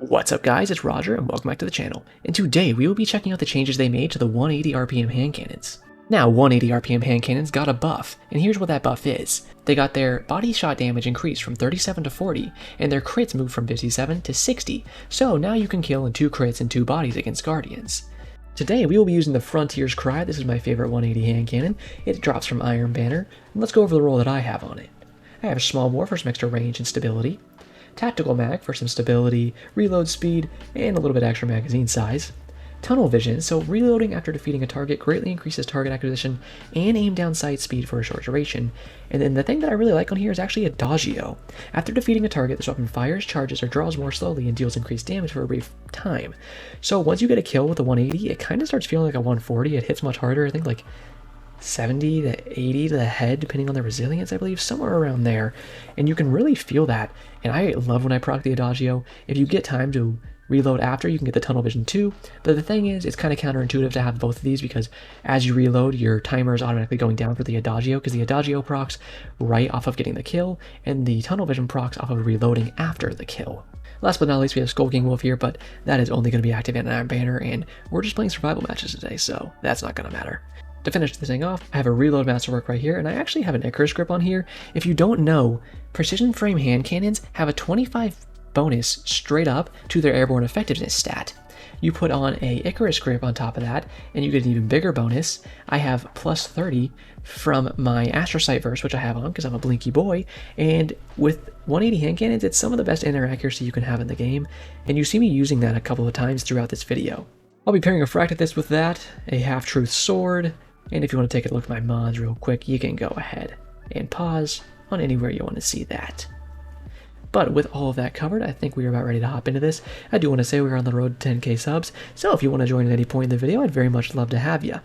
What's up guys, it's Roger and welcome back to the channel, and today we will be checking out the changes they made to the 180 RPM hand cannons. Now 180 RPM hand cannons got a buff, and here's what that buff is. They got their body shot damage increased from 37 to 40, and their crits moved from 57 to 60, so now you can kill in 2 crits and 2 bodies against Guardians. Today we will be using the Frontier's Cry. This is my favorite 180 hand cannon. It drops from Iron Banner, and let's go over the roll that I have on it. I have a small bore for some extra range and stability, Tactical Mag for some stability, reload speed, and a little bit extra magazine size. Tunnel Vision, so reloading after defeating a target greatly increases target acquisition and aim down sight speed for a short duration. And then the thing that I really like on here is actually Adagio. After defeating a target, this weapon fires, charges, or draws more slowly and deals increased damage for a brief time. So once you get a kill with a 180, it kind of starts feeling like a 140. It hits much harder, I think like 70 to 80 to the head, depending on the resilience, I believe, somewhere around there. And you can really feel that. And I love when I proc the Adagio. If you get time to reload after, you can get the Tunnel Vision too. But the thing is, it's kind of counterintuitive to have both of these because as you reload, your timer is automatically going down for the Adagio because the Adagio procs right off of getting the kill, and the Tunnel Vision procs off of reloading after the kill. Last but not least, we have Skull King Wolf here, but that is only going to be active in an Iron Banner, and we're just playing survival matches today, so that's not going to matter. To finish this thing off, I have a Reload Masterwork right here, and I actually have an Icarus Grip on here. If you don't know, Precision Frame hand cannons have a 25 bonus straight up to their airborne effectiveness stat. You put on a Icarus Grip on top of that, and you get an even bigger bonus. I have plus 30 from my Astrocyte Verse, which I have on because I'm a blinky boy, and with 180 hand cannons, it's some of the best inner accuracy you can have in the game, and you see me using that a couple of times throughout this video. I'll be pairing a Fractus with that, a Half-Truth Sword, and if you want to take a look at my mods real quick, you can go ahead and pause on anywhere you want to see that. But with all of that covered, I think we are about ready to hop into this. I do want to say we are on the road to 10k subs, so if you want to join at any point in the video, I'd very much love to have you.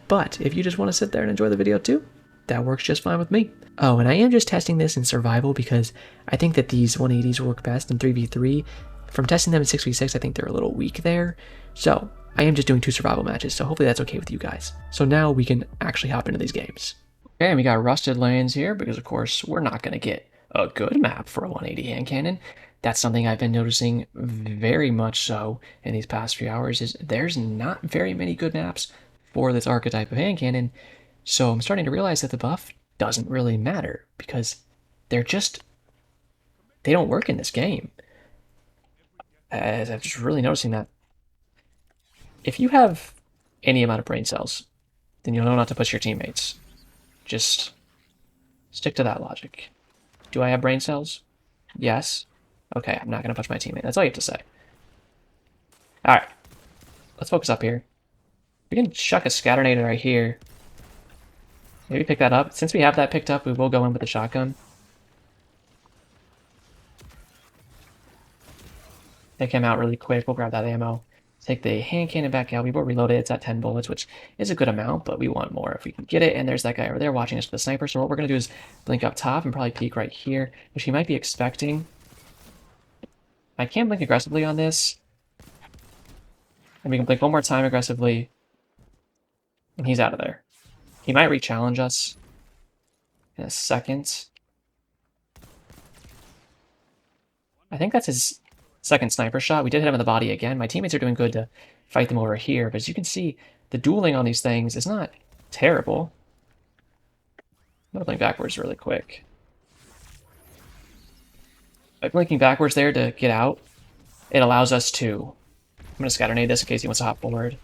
But if you just want to sit there and enjoy the video too, that works just fine with me. Oh, and I am just testing this in survival because I think that these 180s work best in 3v3. From testing them in 6v6, I think they're a little weak there. So I am just doing 2 survival matches, so hopefully that's okay with you guys. So now we can actually hop into these games. Okay, and we got Rusted Lands here because, of course, we're not going to get a good map for a 180 hand cannon. That's something I've been noticing very much so in these past few hours, is there's not very many good maps for this archetype of hand cannon. So I'm starting to realize that the buff doesn't really matter because they don't work in this game. As I'm just really noticing that. If you have any amount of brain cells, then you'll know not to push your teammates. Just stick to that logic. Do I have brain cells? Yes. Okay, I'm not going to push my teammate. That's all you have to say. Alright. Let's focus up here. We can chuck a Scatternator right here. Maybe pick that up. Since we have that picked up, we will go in with the shotgun. Take him out really quick. We'll grab that ammo. Take the hand cannon back out. We will reload it. It's at 10 bullets, which is a good amount, but we want more if we can get it. And there's that guy over there watching us with the sniper. So what we're going to do is blink up top and probably peek right here, which he might be expecting. I can blink aggressively on this. And we can blink one more time aggressively. And he's out of there. He might re-challenge us in a second. I think that's his second sniper shot. We did hit him in the body again. My teammates are doing good to fight them over here, but as you can see, the dueling on these things is not terrible. I'm going to blink backwards really quick. By blinking backwards there to get out, it allows us to... I'm going to Scatternade this in case he wants to hop forward.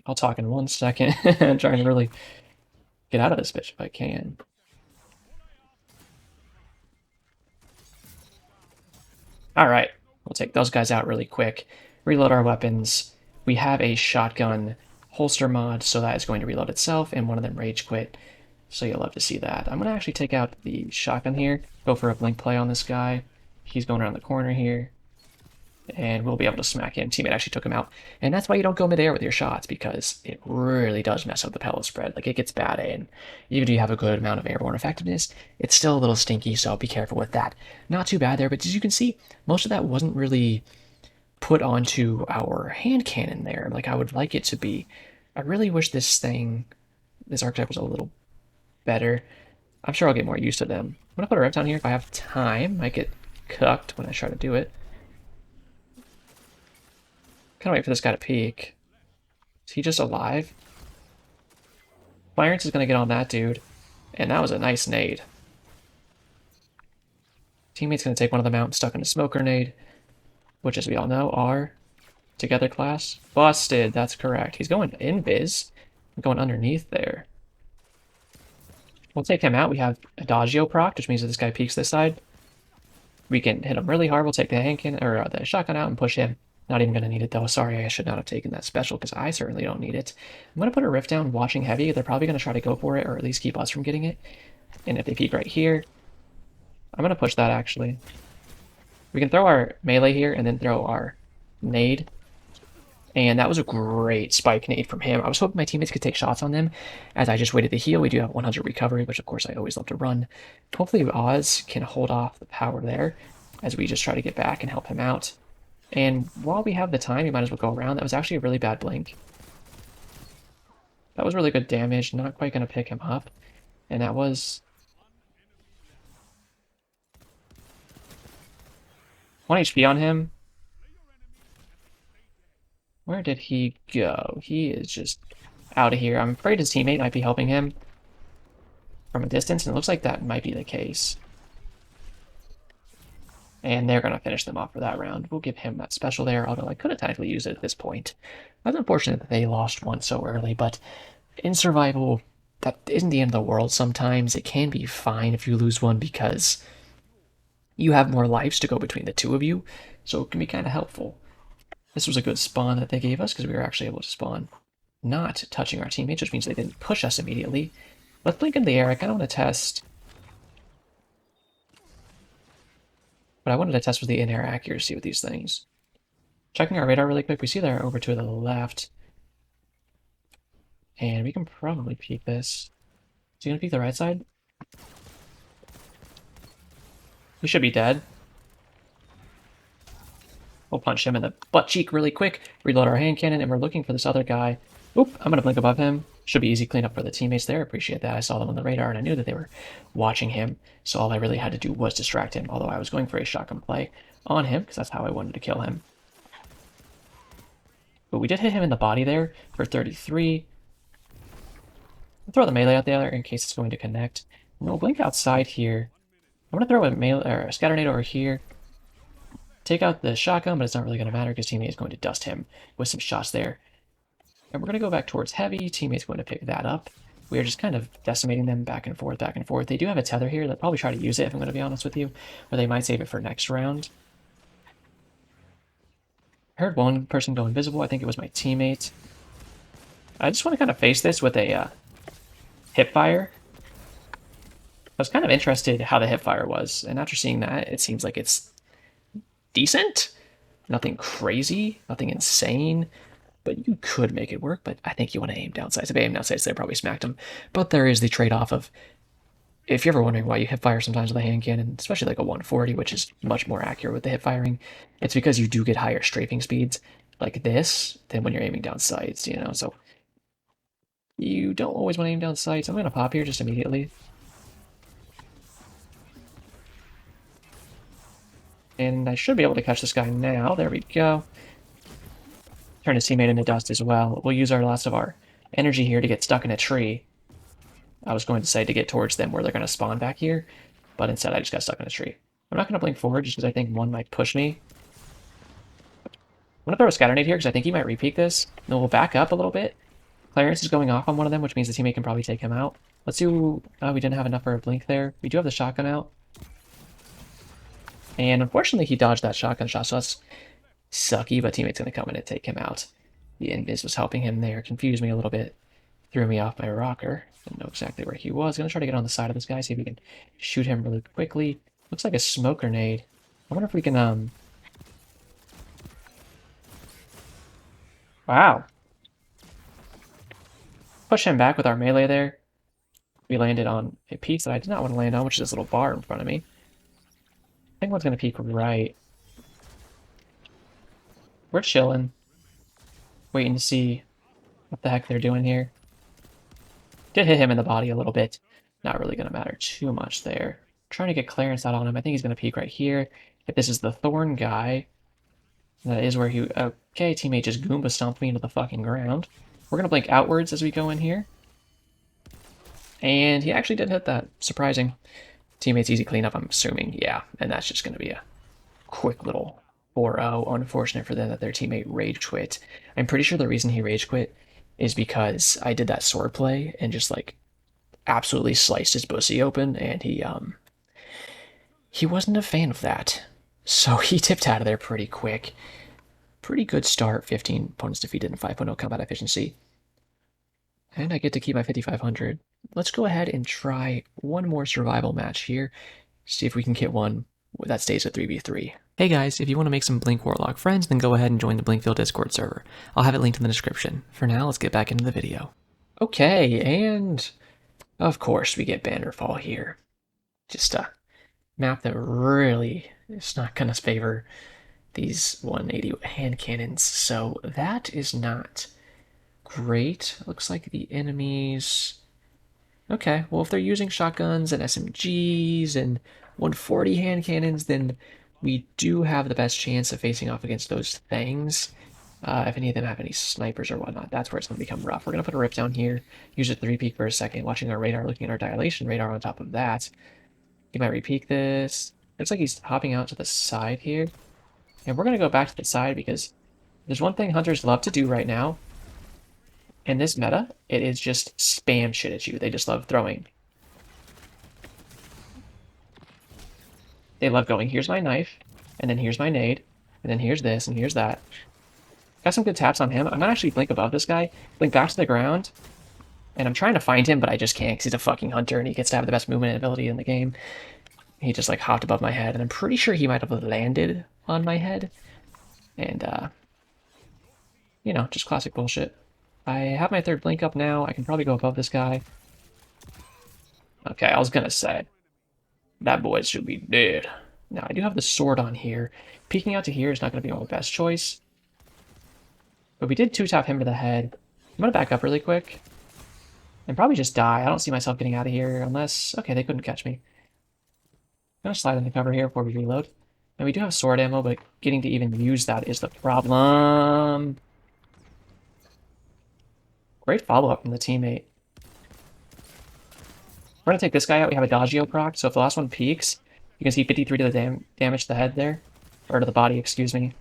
I'll talk in 1 second. I'm trying to really get out of this bitch if I can. Alright, we'll take those guys out really quick, reload our weapons. We have a shotgun holster mod, so that is going to reload itself, and one of them rage quit, so you'll love to see that. I'm going to actually take out the shotgun here, go for a blink play on this guy. He's going around the corner here, and we'll be able to smack him. Teammate actually took him out, and that's why you don't go midair with your shots, because it really does mess up the pellet spread. Like, it gets bad, and even if you have a good amount of airborne effectiveness, it's still a little stinky, so be careful with that. Not too bad there, but as you can see, most of that wasn't really put onto our hand cannon there, like I would like it to be. I really wish this archetype was a little better. I'm sure I'll get more used to them. I'm gonna put a rip down here if I have time. I get cooked when I try to do it. Kind of wait for this guy to peek. Is he just alive? Clarence is gonna get on that dude. And that was a nice nade. Teammate's gonna take one of them out and stuck in a smoke grenade, which, as we all know, are together class. Busted, that's correct. He's going invis. Going underneath there. We'll take him out. We have Adagio proc, which means that this guy peeks this side. We can hit him really hard. We'll take the hand cannon or the shotgun out and push him. Not even gonna need it though. Sorry, I should not have taken that special because I certainly don't need it. I'm gonna put a rift down, watching heavy. They're probably gonna try to go for it or at least keep us from getting it. And if they peek right here, I'm gonna push that actually. We can throw our melee here and then throw our nade. And that was a great spike nade from him. I was hoping my teammates could take shots on them as I just waited to heal. We do have 100 recovery, which of course I always love to run. Hopefully Oz can hold off the power there as we just try to get back and help him out. And while we have the time, we might as well go around. That was actually a really bad blink. That was really good damage. Not quite going to pick him up. And that was 1 HP on him. Where did he go? He is just out of here. I'm afraid his teammate might be helping him from a distance, and it looks like that might be the case. And they're going to finish them off for that round. We'll give him that special there, although I could have technically used it at this point. That's unfortunate that they lost one so early, but in survival, that isn't the end of the world sometimes. It can be fine if you lose one because you have more lives to go between the two of you, so it can be kind of helpful. This was a good spawn that they gave us because we were actually able to spawn not touching our teammates, which means they didn't push us immediately. Let's blink in the air. I kind of want to test. What I wanted to test was the in-air accuracy with these things. Checking our radar really quick, we see they're over to the left. And we can probably peek this. Is he going to peek the right side? We should be dead. We'll punch him in the butt cheek really quick, reload our hand cannon, and we're looking for this other guy. Oop, I'm going to blink above him. Should be easy cleanup for the teammates there. Appreciate that. I saw them on the radar, and I knew that they were watching him, so all I really had to do was distract him, although I was going for a shotgun play on him, because that's how I wanted to kill him. But we did hit him in the body there for 33. I'll throw the melee out there in case it's going to connect. And we'll blink outside here. I'm going to throw a melee or a scatter nade over here. Take out the shotgun, but it's not really going to matter because teammate is going to dust him with some shots there. And we're going to go back towards heavy. Teammate's going to pick that up. We are just kind of decimating them back and forth, back and forth. They do have a tether here. They'll probably try to use it, if I'm going to be honest with you. Or they might save it for next round. I heard one person go invisible. I think it was my teammate. I just want to kind of face this with a hip fire. I was kind of interested how the hip fire was. And after seeing that, it seems like it's decent. Nothing crazy, nothing insane, but you could make it work. But I think you want to aim down sights. If I aim down sights, they probably smacked him. But there is the trade-off of, if you're ever wondering why you hip fire sometimes with a hand cannon, especially like a 140, which is much more accurate with the hip firing, it's because you do get higher strafing speeds like this than when you're aiming down sights, you know. So you don't always want to aim down sights. I'm going to pop here just immediately. And I should be able to catch this guy now. There we go. Turn his teammate into dust as well. We'll use our last of our energy here to get stuck in a tree. I was going to say to get towards them where they're going to spawn back here, but instead I just got stuck in a tree. I'm not going to blink forward just because I think one might push me. I'm going to throw a scatter nade here because I think he might repeat this. Then we'll back up a little bit. Clarence is going off on one of them, which means the teammate can probably take him out. Let's do... Oh, we didn't have enough for a blink there. We do have the shotgun out. And unfortunately, he dodged that shotgun shot, so that's sucky, but teammate's going to come in and take him out. The invis was helping him there. Confused me a little bit. Threw me off my rocker. Didn't know exactly where he was. Going to try to get on the side of this guy, see if we can shoot him really quickly. Looks like a smoke grenade. I wonder if we can, Wow. Push him back with our melee there. We landed on a piece that I did not want to land on, which is this little bar in front of me. I think one's going to peek right. We're chilling. Waiting to see what the heck they're doing here. Did hit him in the body a little bit. Not really going to matter too much there. Trying to get clearance out on him. I think he's going to peek right here. If this is the Thorn guy, that is where he... Okay, teammate just Goomba stomped me into the fucking ground. We're going to blink outwards as we go in here. And he actually did hit that. Surprising. Teammate's easy cleanup, I'm assuming. Yeah, and that's just going to be a quick little 4-0. Unfortunate for them that their teammate rage quit. I'm pretty sure the reason he rage quit is because I did that sword play and just, like, absolutely sliced his pussy open, and he wasn't a fan of that. So he tipped out of there pretty quick. Pretty good start, 15 opponents defeated and 5.0 combat efficiency. And I get to keep my 5,500. Let's go ahead and try one more survival match here. See if we can get one that stays at 3v3. Hey guys, if you want to make some Blink Warlock friends, then go ahead and join the Blinkfield Discord server. I'll have it linked in the description. For now, let's get back into the video. Okay, and of course we get Bannerfall here. Just a map that really is not going to favor these 180 hand cannons, so that is not great. Looks like the enemies... Okay, well if they're using shotguns and SMGs and 140 hand cannons, then we do have the best chance of facing off against those things. If any of them have any snipers or whatnot, that's where it's going to become rough. We're going to put a rip down here, use a 3-peek for a second, watching our radar, looking at our dilation radar on top of that. He might repeat this. Looks like he's hopping out to the side here. And we're going to go back to the side because there's one thing hunters love to do right now. In this meta, it is just spam shit at you. They just love throwing. They love going, here's my knife, and then here's my nade, and then here's this, and here's that. Got some good taps on him. I'm gonna actually blink above this guy, blink back to the ground, and I'm trying to find him, but I just can't because he's a fucking hunter and he gets to have the best movement ability in the game. He just like hopped above my head, and I'm pretty sure he might have landed on my head. And, you know, just classic bullshit. I have my third blink up now. I can probably go above this guy. Okay, I was gonna say, that boy should be dead. Now, I do have the sword on here. Peeking out to here is not going to be my best choice. But we did 2-tap him to the head. I'm going to back up really quick. And probably just die. I don't see myself getting out of here unless... Okay, they couldn't catch me. I'm going to slide in the cover here before we reload. And we do have sword ammo, but getting to even use that is the problem. Great follow-up from the teammate. We're going to take this guy out. We have a Dodgio proc, so if the last one peeks, you can see 53 to the damage to the head there. Or to the body, excuse me.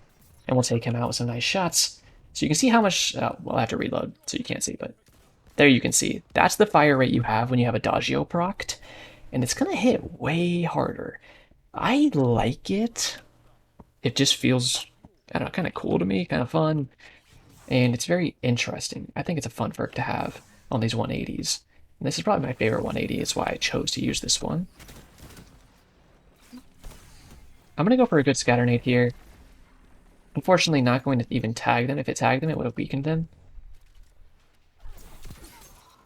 And we'll take him out with some nice shots. So you can see how much... well, I have to reload, so you can't see, but... There you can see. That's the fire rate you have when you have a Dodgio procced. And it's going to hit way harder. I like it. It just feels, I don't know, kind of cool to me, kind of fun. And it's very interesting. I think it's a fun perk to have on these 180s. And this is probably my favorite 180. It's why I chose to use this one. I'm going to go for a good scatter nade here. Unfortunately, not going to even tag them. If it tagged them, it would have weakened them.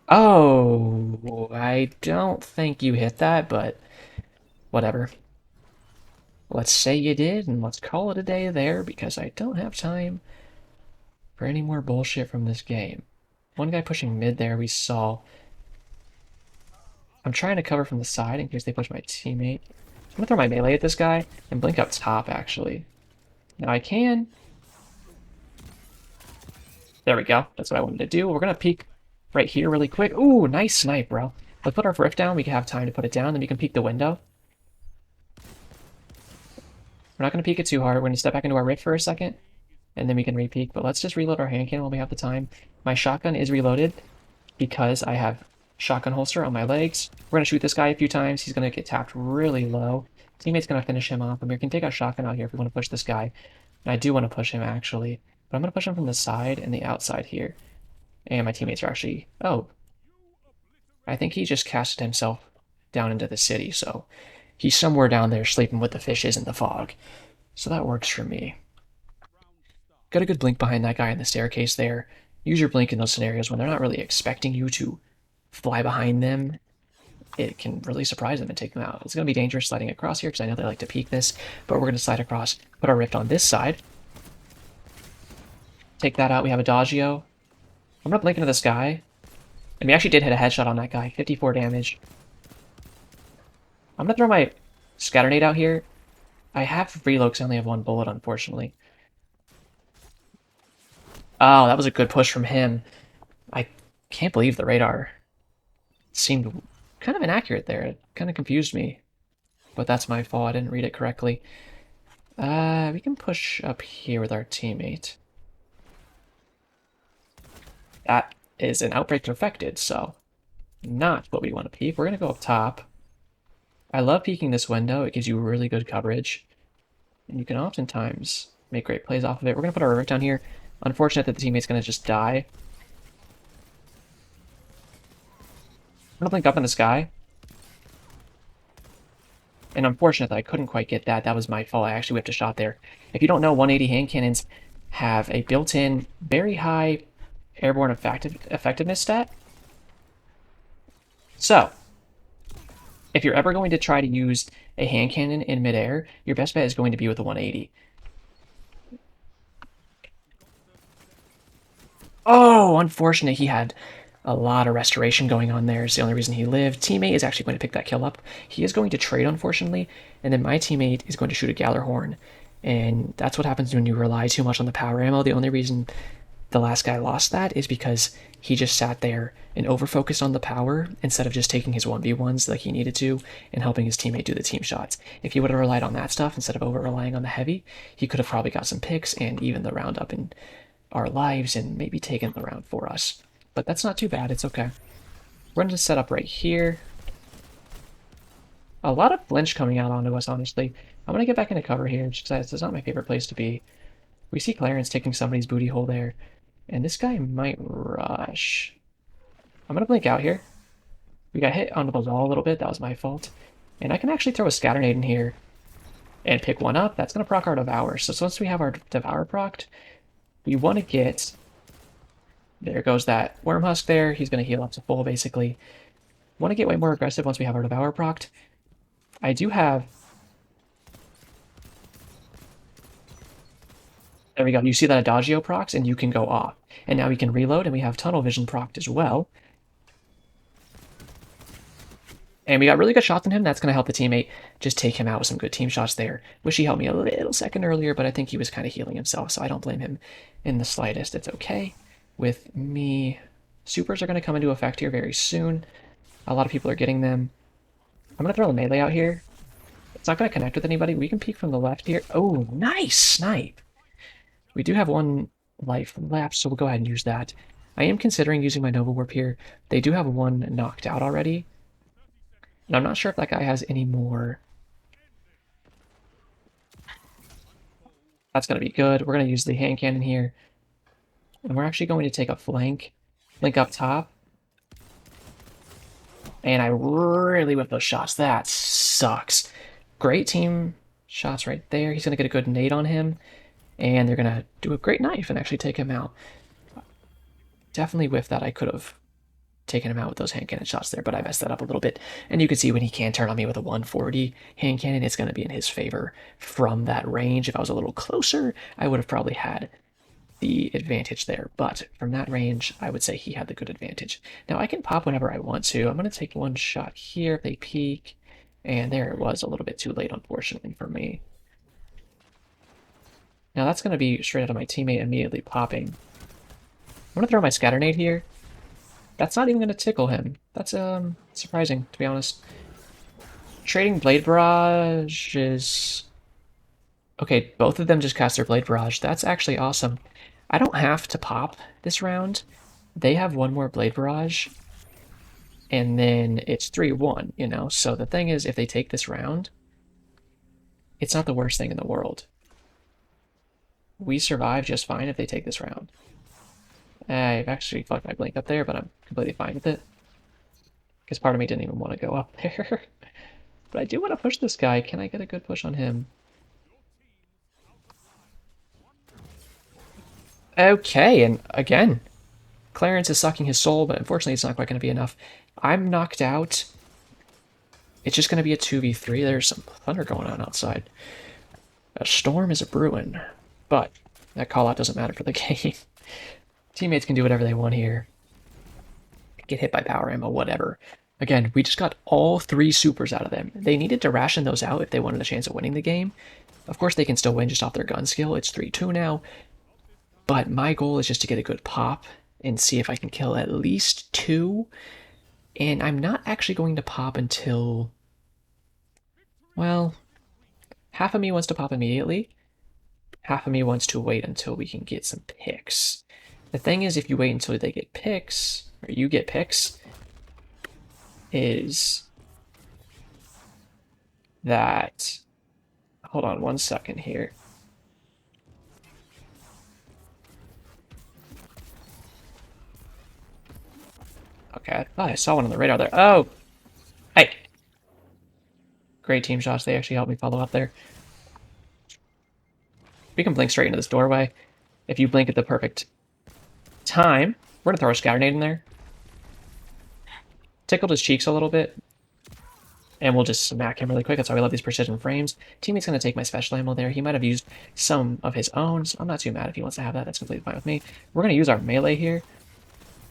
Oh, I don't think you hit that, but whatever. Let's say you did, and let's call it a day there, because I don't have time for any more bullshit from this game. One guy pushing mid there, we saw. I'm trying to cover from the side in case they push my teammate. I'm going to throw my melee at this guy and blink up top, actually. Now I can. There we go. That's what I wanted to do. We're going to peek right here really quick. Ooh, nice snipe, bro. Let's put our rift down. We can have time to put it down. Then we can peek the window. We're not going to peek it too hard. We're going to step back into our rift for a second. And then we can re-peek. But let's just reload our hand cannon while we have the time. My shotgun is reloaded because I have shotgun holster on my legs. We're going to shoot this guy a few times. He's going to get tapped really low. Teammate's going to finish him off. And we can take our shotgun out here if we want to push this guy. And I do want to push him, actually. But I'm going to push him from the side and the outside here. And my teammates are actually... Oh. I think he just casted himself down into the city, so he's somewhere down there sleeping with the fishes in the fog. So that works for me. Got a good blink behind that guy in the staircase there. Use your blink in those scenarios when they're not really expecting you to fly behind them. It can really surprise them and take them out. It's going to be dangerous sliding across here because I know they like to peek this, but we're going to slide across, put our rift on this side. Take that out. We have a Dodgio. I'm going to blink into this guy. And we actually did hit a headshot on that guy. 54 damage. I'm gonna throw my scatter nade out here. I have reload because I only have one bullet, unfortunately. Oh, that was a good push from him. I can't believe the radar seemed kind of inaccurate there. It kind of confused me. But that's my fault. I didn't read it correctly. We can push up here with our teammate. That is an outbreak perfected, so not what we want to peek. We're going to go up top. I love peeking this window. It gives you really good coverage. And you can oftentimes make great plays off of it. We're going to put our rift down here. Unfortunate that the teammate's going to just die. I'm going to blink up in the sky. And unfortunate that I couldn't quite get that. That was my fault. I actually whipped a shot there. If you don't know, 180 hand cannons have a built-in, very high airborne effectiveness stat. So, if you're ever going to try to use a hand cannon in midair, your best bet is going to be with a 180. Oh, unfortunate. He had a lot of restoration going on there. It's the only reason he lived. Teammate is actually going to pick that kill up. He is going to trade, unfortunately, and then my teammate is going to shoot a Gallarhorn. And that's what happens when you rely too much on the power ammo. The only reason the last guy lost that is because he just sat there and over-focused on the power instead of just taking his 1v1s like he needed to and helping his teammate do the team shots. If he would have relied on that stuff instead of over-relying on the heavy, he could have probably got some picks and even the round up in our lives and maybe taken the round for us. But that's not too bad, it's okay. We're going to set up right here. A lot of flinch coming out onto us, honestly. I'm going to get back into cover here, just because it's not my favorite place to be. We see Clarence taking somebody's booty hole there. And this guy might rush. I'm going to blink out here. We got hit onto the wall a little bit, that was my fault. And I can actually throw a scatter nade in here and pick one up. That's going to proc our Devour. So once we have our Devour procced, we want to get... There goes that Worm Husk there. He's going to heal up to full, basically. Want to get way more aggressive once we have our Devour procced. I do have... There we go. You see that Adagio procs, and you can go off. And now we can reload, and we have Tunnel Vision procced as well. And we got really good shots on him. That's going to help the teammate just take him out with some good team shots there. Wish he helped me a little second earlier, but I think he was kind of healing himself, so I don't blame him in the slightest. It's okay with me. Supers are going to come into effect here very soon. A lot of people are getting them. I'm going to throw the melee out here. It's not going to connect with anybody. We can peek from the left here. Oh, nice snipe. We do have one life left, so we'll go ahead and use that. I am considering using my Nova Warp here. They do have one knocked out already. And I'm not sure if that guy has any more. That's going to be good. We're going to use the hand cannon here. And we're actually going to take a flank. Link up top. And I really whipped those shots. That sucks. Great team shots right there. He's going to get a good nade on him. And they're going to do a great knife and actually take him out. Definitely whiffed that. I could have taken him out with those hand cannon shots there, but I messed that up a little bit. And you can see when he can turn on me with a 140 hand cannon, it's going to be in his favor from that range. If I was a little closer, I would have probably had the advantage there. But from that range, I would say he had the good advantage. Now I can pop whenever I want to. I'm going to take one shot here if they peek. And there it was, a little bit too late, unfortunately, for me. Now that's going to be straight out of my teammate immediately popping. I'm going to throw my scatter nade here. That's not even going to tickle him. That's surprising, to be honest. Trading Blade Barrage is... Okay, both of them just cast their Blade Barrage. That's actually awesome. I don't have to pop this round. They have one more Blade Barrage. And then it's 3-1, you know? So the thing is, if they take this round, it's not the worst thing in the world. We survive just fine if they take this round. I've actually fucked my blink up there, but I'm completely fine with it. Because part of me didn't even want to go up there. But I do want to push this guy. Can I get a good push on him? Okay, and again, Clarence is sucking his soul, but unfortunately it's not quite going to be enough. I'm knocked out. It's just going to be a 2v3. There's some thunder going on outside. A storm is a brewing. But that call-out doesn't matter for the game. Teammates can do whatever they want here. Get hit by power ammo, whatever. Again, we just got all 3 supers out of them. They needed to ration those out if they wanted a chance of winning the game. Of course, they can still win just off their gun skill. It's 3-2 now. But my goal is just to get a good pop and see if I can kill at least 2. And I'm not actually going to pop until... Well, half of me wants to pop immediately. Half of me wants to wait until we can get some picks. The thing is, if you wait until they get picks, or you get picks, is that... Hold on 1 second here. Okay, I thought I saw one on the radar there. Oh! Hey! Great team shots. They actually helped me follow up there. We can blink straight into this doorway. If you blink at the perfect time, we're going to throw a scatter nade in there. Tickled his cheeks a little bit. And we'll just smack him really quick. That's why we love these precision frames. Teammate's going to take my special ammo there. He might have used some of his own, so I'm not too mad if he wants to have that. That's completely fine with me. We're going to use our melee here.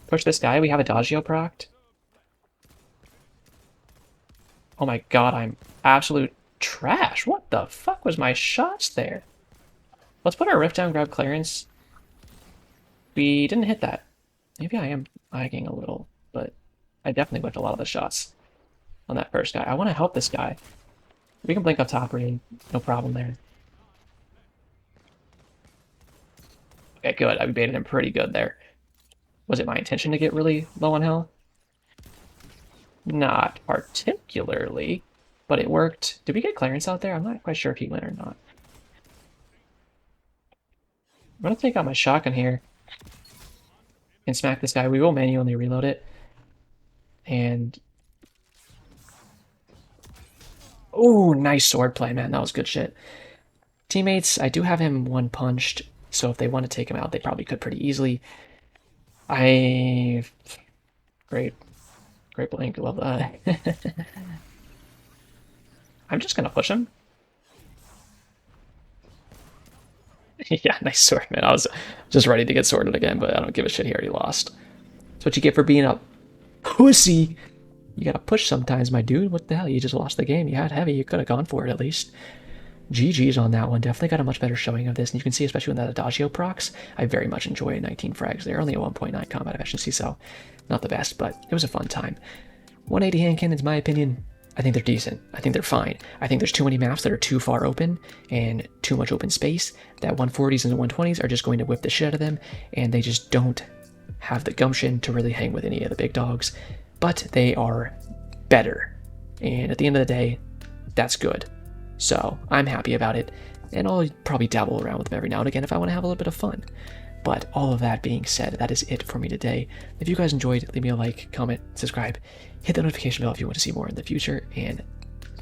Push this guy. We have a Dodgeo procced. Oh my god, I'm absolute trash. What the fuck was my shots there? Let's put our rift down, grab clearance. We didn't hit that. Maybe I am lagging a little, but I definitely whipped a lot of the shots on that first guy. I want to help this guy. We can blink up top, really. No problem there. Okay, good. I baited him pretty good there. Was it my intention to get really low on health? Not particularly, but it worked. Did we get clearance out there? I'm not quite sure if he went or not. I'm going to take out my shotgun here and smack this guy. We will manually reload it. And... oh, nice sword play, man. That was good shit. Teammates, I do have him one punched, so if they want to take him out, they probably could pretty easily. Great blank, love that. I'm just gonna push him. Yeah, nice sword, man. I was just ready to get sorted again, but I don't give a shit. He already lost. That's what you get for being a pussy. You gotta push sometimes, my dude. What the hell? You just lost the game. You had heavy. You could have gone for it at least. GG's on that one. Definitely got a much better showing of this. And you can see, especially with that Adagio procs, I very much enjoy 19 frags. They're only a 1.9 combat efficiency, so not the best, but it was a fun time. 180 hand cannons, my opinion, I think they're decent. I think they're fine. I think there's too many maps that are too far open and too much open space that 140s and 120s are just going to whip the shit out of them, and they just don't have the gumption to really hang with any of the big dogs. But they are better, and at the end of the day, that's good. So I'm happy about it, and I'll probably dabble around with them every now and again if I want to have a little bit of fun. But all of that being said, that is it for me today. If you guys enjoyed, leave me a like, comment, subscribe, hit the notification bell if you want to see more in the future, and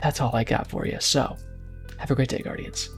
that's all I got for you. So, have a great day, Guardians.